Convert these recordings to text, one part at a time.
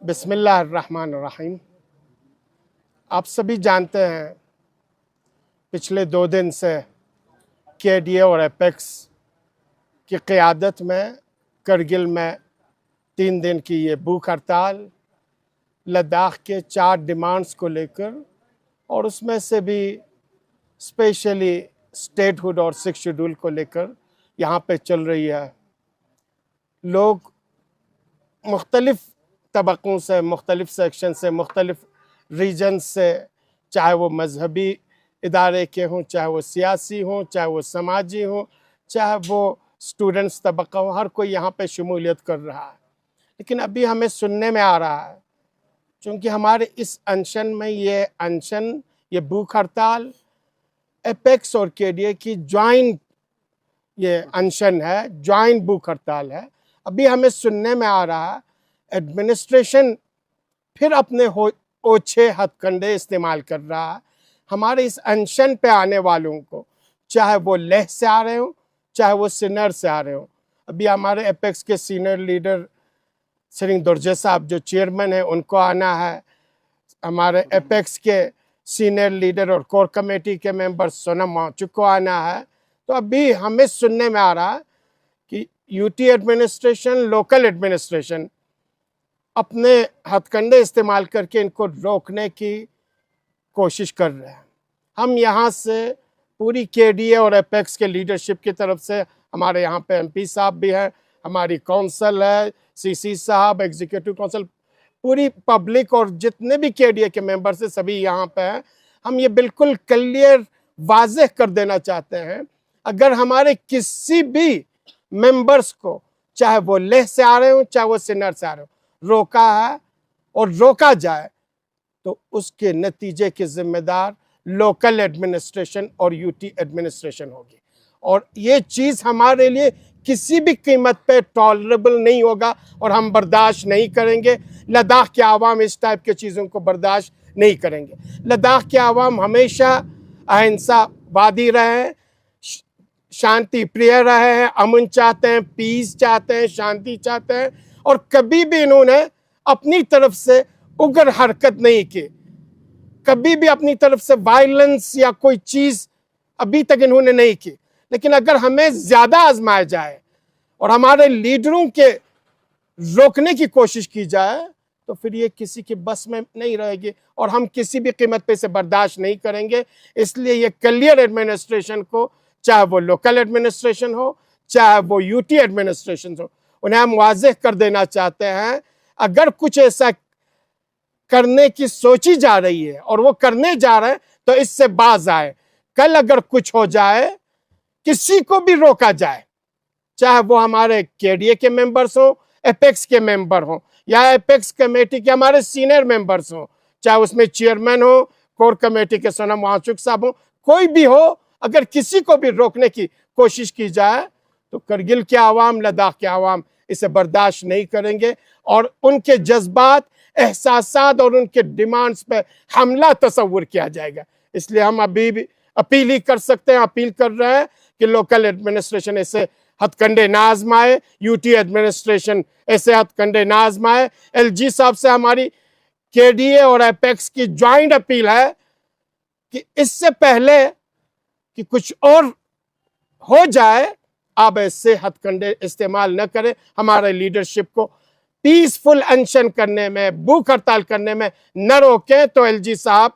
बिस्मिल्लाहिर्रहमानिर्रहीम। आप सभी जानते हैं पिछले 2 दिन से केडीए और एपेक्स की क़यादत में करगिल में 3 दिन की ये भूख हड़ताल लद्दाख के 4 डिमांड्स को लेकर और उसमें से भी स्पेशली स्टेटहुड और 6 शेड्यूल को लेकर यहाँ पे चल रही है। लोग मुख्तलिफ तबक़ों से, मुख्तलिफ सेक्शन से, मुख्तलिफ रीजन से, चाहे वो मजहबी इदारे के हों, चाहे वो सियासी हों, चाहे वो समाजी हों, चाहे वो स्टूडेंट्स तबक़ा हो, हर कोई यहाँ पे शमूलियत कर रहा है। लेकिन अभी हमें सुनने में आ रहा है क्योंकि हमारे इस अनशन में ये भूख हड़ताल एपेक्स और केडीए की ज्वाइंट ये अनशन है, ज्वाइंट भूख हड़ताल है। अभी हमें सुनने में आ रहा है एडमिनिस्ट्रेशन फिर अपने ओछे हथकंडे इस्तेमाल कर रहा है हमारे इस अनशन पे आने वालों को, चाहे वो लेह से आ रहे हो, चाहे वो सिन्नर से आ रहे हो। अभी हमारे एपेक्स के सीनियर लीडर श्री दुर्जे साहब जो चेयरमैन है उनको आना है, हमारे एपेक्स के सीनियर लीडर और कोर कमेटी के मेंबर सोनम वांगचुक को आना है। तो अभी हमें सुनने में आ रहा है कि यूटी एडमिनिस्ट्रेशन, लोकल एडमिनिस्ट्रेशन अपने हथकंडे इस्तेमाल करके इनको रोकने की कोशिश कर रहे हैं। हम यहाँ से पूरी केडीए और एपेक्स के लीडरशिप की तरफ से, हमारे यहाँ पे एमपी साहब भी हैं, हमारी काउंसिल है, सीसी साहब, एग्जीक्यूटिव काउंसिल, पूरी पब्लिक और जितने भी केडीए के मेंबर्स हैं सभी यहाँ पे हैं। हम ये बिल्कुल क्लियर वाज़ेह कर देना चाहते हैं, अगर हमारे किसी भी मेंबर्स को, चाहे वो लेह से आ रहे हो, चाहे वो सिन्नर से आ रहे हो, रोका है और रोका जाए तो उसके नतीजे के जिम्मेदार लोकल एडमिनिस्ट्रेशन और यूटी एडमिनिस्ट्रेशन होगी। और ये चीज़ हमारे लिए किसी भी कीमत पे टॉलरेबल नहीं होगा और हम बर्दाश्त नहीं करेंगे। लद्दाख के आवाम इस टाइप के चीज़ों को बर्दाश्त नहीं करेंगे। लद्दाख के आवाम हमेशा अहिंसावादी रहे हैं, शांति प्रिय रहे हैं, अमन चाहते हैं, पीस चाहते हैं, शांति चाहते हैं, और कभी भी इन्होंने अपनी तरफ से उग्र हरकत नहीं की, कभी भी अपनी तरफ से वायलेंस या कोई चीज़ अभी तक इन्होंने नहीं की। लेकिन अगर हमें ज़्यादा आजमाया जाए और हमारे लीडरों के रोकने की कोशिश की जाए तो फिर ये किसी की बस में नहीं रहेगी और हम किसी भी कीमत पे इसे बर्दाश्त नहीं करेंगे। इसलिए ये क्लियर एडमिनिस्ट्रेशन को, चाहे वो लोकल एडमिनिस्ट्रेशन हो, चाहे वो यूटी एडमिनिस्ट्रेशन हो, उन्हें हम वाज़ेह कर देना चाहते हैं, अगर कुछ ऐसा करने की सोची जा रही है और वो करने जा रहे हैं तो इससे बाज आए। कल अगर कुछ हो जाए, किसी को भी रोका जाए, चाहे वो हमारे केडीए के मेंबर्स हो, एपेक्स के मेंबर हो, या एपेक्स कमेटी के हमारे सीनियर मेंबर्स हो, चाहे उसमें चेयरमैन हो, कोर कमेटी के सोनम वांगचुक साहब हो, कोई भी हो, अगर किसी को भी रोकने की कोशिश की जाए तो करगिल के आवाम, लद्दाख के आवाम इसे बर्दाश्त नहीं करेंगे और उनके जज्बात, एहसासात और उनके डिमांड्स पे हमला तस्वुर किया जाएगा। इसलिए हम अभी भी अपील ही कर सकते हैं, अपील कर रहे हैं कि लोकल एडमिनिस्ट्रेशन ऐसे हथकंडे ना आजमाए, यूटी एडमिनिस्ट्रेशन ऐसे हथकंडे ना आजमाए। एलजी साहब से हमारी केडीए और एपेक्स की ज्वाइंट अपील है कि इससे पहले कि कुछ और हो जाए, आप ऐसे हथकंडे इस्तेमाल न करें। हमारे लीडरशिप को पीसफुल अनशन करने में, भूख हड़ताल करने में न रोकें। तो एलजी साहब,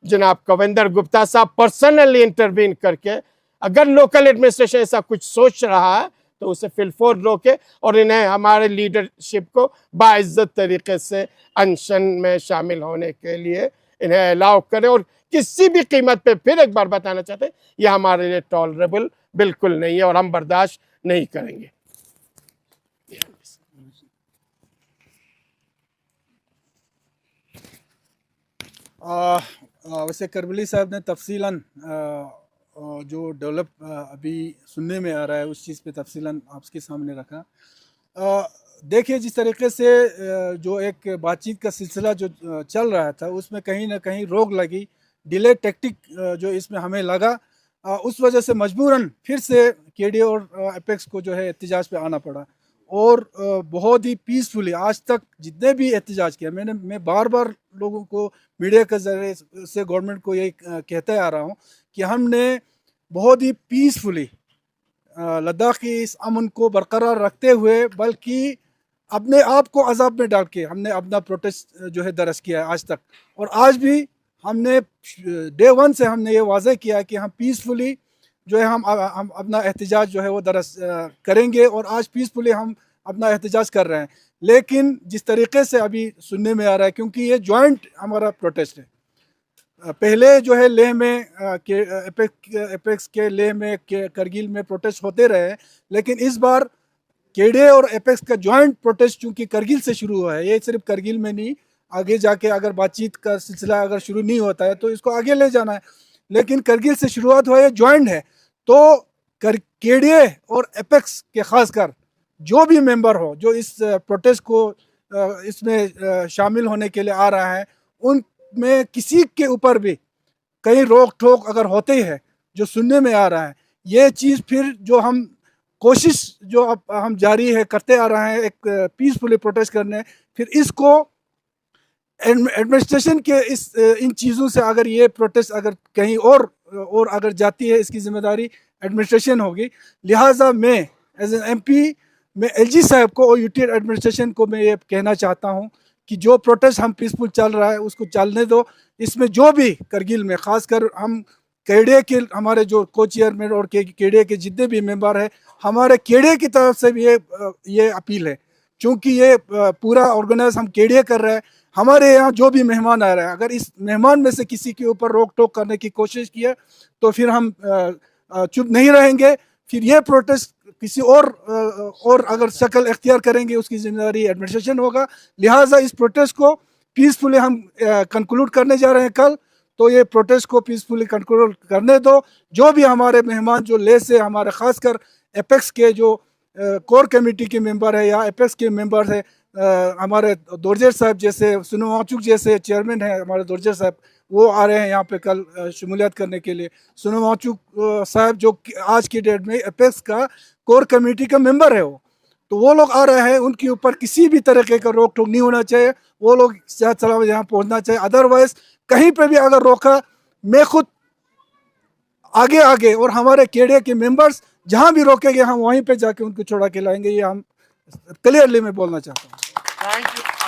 जनाब कविंदर गुप्ता साहब पर्सनली इंटरवीन करके अगर लोकल एडमिनिस्ट्रेशन ऐसा कुछ सोच रहा है तो उसे फिलफोर रोके और इन्हें, हमारे लीडरशिप को बाइज्जत तरीके से अनशन में शामिल होने के लिए इन्हें अलाउ करें। और किसी भी कीमत पे, फिर एक बार बताना चाहते हैं, यह हमारे लिए टॉलरेबल बिल्कुल नहीं है और हम बर्दाश्त नहीं करेंगे। वैसे करबली साहब ने तफसीलन जो डेवलप अभी सुनने में आ रहा है उस चीज़ पे तफसीलन आपके सामने रखा। देखिए, जिस तरीके से जो एक बातचीत का सिलसिला जो चल रहा था उसमें कहीं ना कहीं रोक लगी, डिले टैक्टिक जो इसमें हमें लगा, उस वजह से मजबूरन फिर से केडीए और एपेक्स को जो है एहतजाज पे आना पड़ा। और बहुत ही पीसफुली आज तक जितने भी एहतजाज किया, मैं बार बार लोगों को मीडिया के जरिए से गवर्नमेंट को यही कहते आ रहा हूँ कि हमने बहुत ही पीसफुली लद्दाख की इस अमन को बरकरार रखते हुए, बल्कि अपने आप को अजाब में डाल के हमने अपना प्रोटेस्ट जो है दरज किया है आज तक। और आज भी हमने डे वन से हमने ये वाज़ेह किया है कि हम पीसफुली जो है हम अपना एहतजाज जो है वो दरज करेंगे, और आज पीसफुली हम अपना एहतजाज कर रहे हैं। लेकिन जिस तरीके से अभी सुनने में आ रहा है, क्योंकि ये जॉइंट हमारा प्रोटेस्ट है, पहले जो है लेह में एपेक्स के लेह में करगिल में प्रोटेस्ट होते रहे, लेकिन इस बार केडीए और एपेक्स का जॉइंट प्रोटेस्ट चूंकि करगिल से शुरू हुआ है, ये सिर्फ करगिल में नहीं, आगे जाके अगर बातचीत का सिलसिला अगर शुरू नहीं होता है तो इसको आगे ले जाना है, लेकिन करगिल से शुरुआत हुआ है, जॉइंट है। तो केडीए और एपेक्स के खासकर जो भी मेंबर हो जो इस प्रोटेस्ट को इसमें शामिल होने के लिए आ रहा है, उनमें किसी के ऊपर भी कहीं रोक टोक अगर होते ही है जो सुनने में आ रहा है, ये चीज़ फिर जो हम कोशिश जो अब हम जारी है करते आ रहे हैं एक पीसफुली प्रोटेस्ट करने, फिर इसको एडमिनिस्ट्रेशन के इन चीज़ों से अगर ये प्रोटेस्ट अगर कहीं और अगर जाती है, इसकी जिम्मेदारी एडमिनिस्ट्रेशन होगी। लिहाजा मैं एज एन एमपी मैं एलजी साहब को और यूटी एडमिनिस्ट्रेशन को मैं ये कहना चाहता हूँ कि जो प्रोटेस्ट हम पीसफुल चल रहा है उसको चलने दो। इसमें जो भी करगिल में खासकर हम केडीए के हमारे जो को चेयरमैन और केडीए के जितने भी मेंबर हैं, हमारे केडीए की तरफ से भी ये अपील है, क्योंकि ये पूरा ऑर्गेनाइज हम केडीए कर रहे हैं। हमारे यहाँ जो भी मेहमान आ रहे हैं, अगर इस मेहमान में से किसी के ऊपर रोक टोक करने की कोशिश की है तो फिर हम चुप नहीं रहेंगे। फिर ये प्रोटेस्ट किसी और अगर शक्ल इख्तियार करेंगे उसकी जिम्मेदारी एडमिनिस्ट्रेशन होगा। लिहाजा इस प्रोटेस्ट को पीसफुली हम कंक्लूड करने जा रहे हैं कल, तो ये प्रोटेस्ट को पीसफुली कंक्लूड करने दो। जो भी हमारे मेहमान जो ले से हमारे खासकर एपेक्स के जो कोर कमेटी के मेंबर है या एपेक्स के मेंबर है, हमारे दोरजेर साहब जैसे सुनवाचुक जैसे चेयरमैन है हमारे दोरजेर साहब, वो आ रहे हैं यहाँ पे कल शमूलियत करने के लिए। सुनवाचुक साहब जो आज की डेट में एपेक्स का कोर कमेटी का मेंबर है, वो लोग आ रहे हैं। उनके ऊपर किसी भी तरीके का रोक टोक नहीं होना चाहिए, वो लोग सेहत सलामत यहाँ पहुँचना चाहिए। अदरवाइज कहीं पे भी अगर रोका, मैं खुद आगे और हमारे केडीए के मेंबर्स जहाँ भी रोकेंगे हम वहीं पे जाके उनको छोड़ा के लाएंगे। ये हम क्लियरली मैं बोलना चाहता हूँ। Thank you.